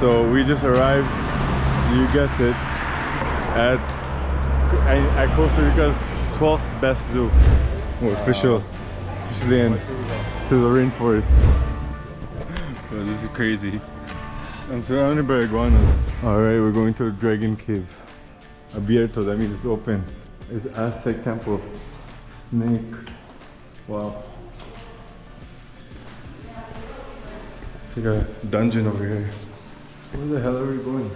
So we just arrived, you guessed it, at Costa Rica's 12th best zoo. We're officially in to the rainforest. Oh, this is crazy. I'm surrounded by iguanas. Alright, we're going to a dragon cave. Abierto, that means it's open. It's Aztec temple. Snake. Wow. It's like a dungeon over here. Where the hell are we going?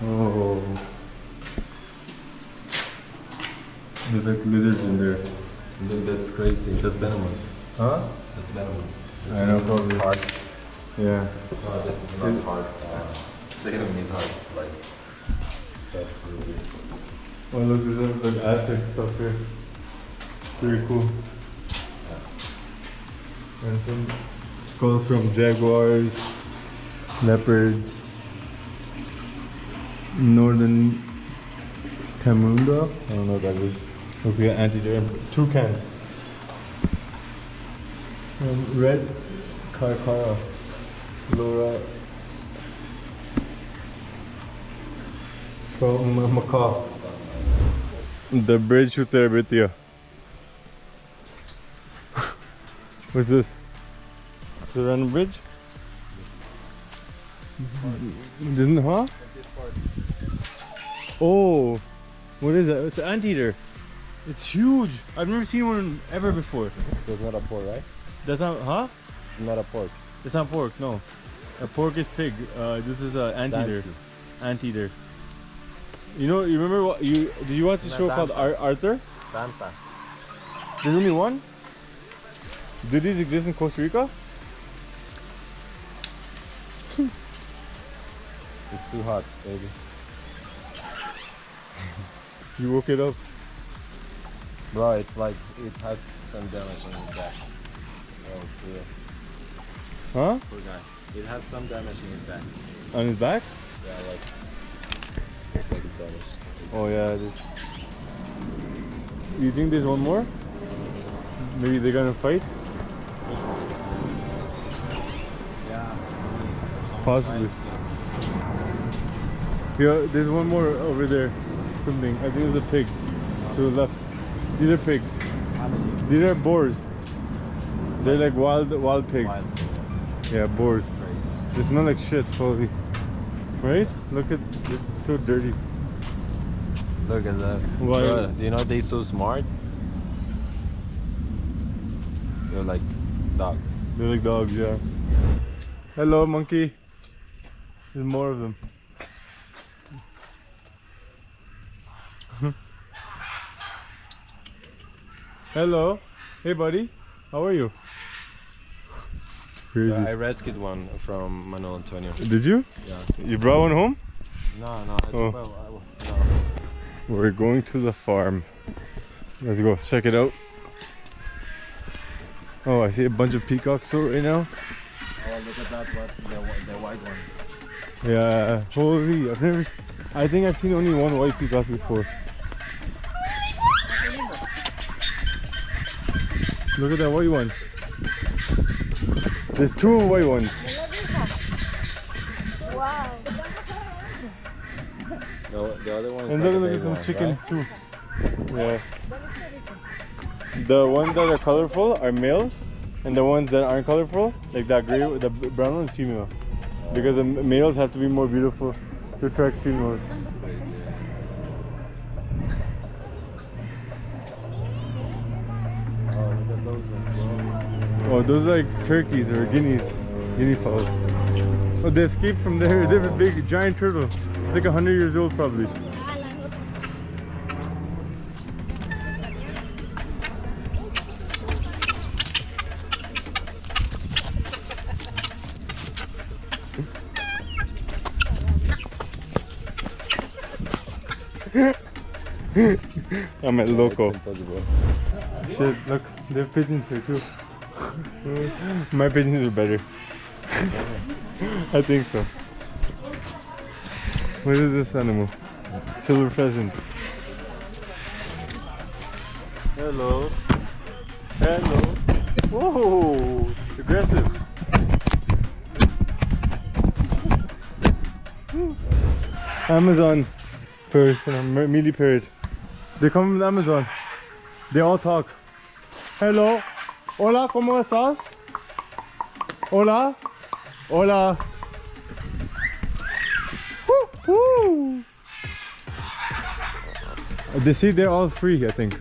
Oh. There's like lizards in there. Look, that's crazy. That's venomous. Huh? That's venomous. I know, probably. Hard. Yeah. No, this is not hard. It's like a meat hard. Like, stuff. Oh look, there's like Aztec stuff here. Pretty cool. Yeah. And some skulls from jaguars, leopards, northern Tamunda. I don't know what that is. Looks like an anteater. Toucan. And red Carcara. Laura. From macaw. The bridge to Terabithia. What's this? Is it a random bridge? Didn't, huh? Oh, what is that? It's an anteater. It's huge. I've never seen one ever before. So it's not a pork, right? That's not, huh? It's not a pork. It's not pork, no. A pork is pig. This is an anteater. Anteater. You know, you remember what did you watch the show called Arthur? Tanta. There's only one? Do these exist in Costa Rica? It's too hot, baby. You woke it up. Bro, it's like, it has some damage on his back. Oh, yeah. Huh? Poor guy. It has some damage in his back. On his back? Yeah, like it's damage. Oh yeah, it is. You think there's one more? Maybe they're gonna fight? Yeah. Possibly. Yeah, there's one more over there. Something. I think it's a pig. To the left. These are pigs. These are boars. They're like wild pigs. Yeah, boars. They smell like shit, probably. Right? Look at it's so dirty. Look at that. Why? Bro, do you know they're so smart? They're like dogs. They're like dogs, yeah. Hello, monkey. There's more of them. Hello. Hey, buddy. How are you? Crazy. I rescued one from Manuel Antonio. Did you? Yeah. You brought one home? No, no. It's, Oh. no. We're going to the farm. Let's go check it out. Oh, I see a bunch of peacocks right now. Oh, look at that one. The white one. Yeah, holy! I think I've seen only one white peacock before. Look at that white one. There's two white ones. Wow. The other one is And like look a at some big chickens one, too. Yeah. The ones that are colorful are males, and the ones that aren't colorful, like that gray, the brown one, is female. Because the males have to be more beautiful to attract females. right? Oh, look at those ones, bro. Oh, those are like turkeys or guinea fowls. Oh, they escaped from there. They're a big, giant turtle. It's like 100 years old, probably. I'm at loco. Shit, look, they have pigeons here too. My pigeons are better. I think so. What is this animal? Silver pheasants. Hello. Hello. Whoa! Aggressive. Amazon person, a mealy parrot. They come from Amazon. They all talk. Hello. Hola, ¿cómo estás? Hola. Hola. Woo, woo. They see they're all free, I think.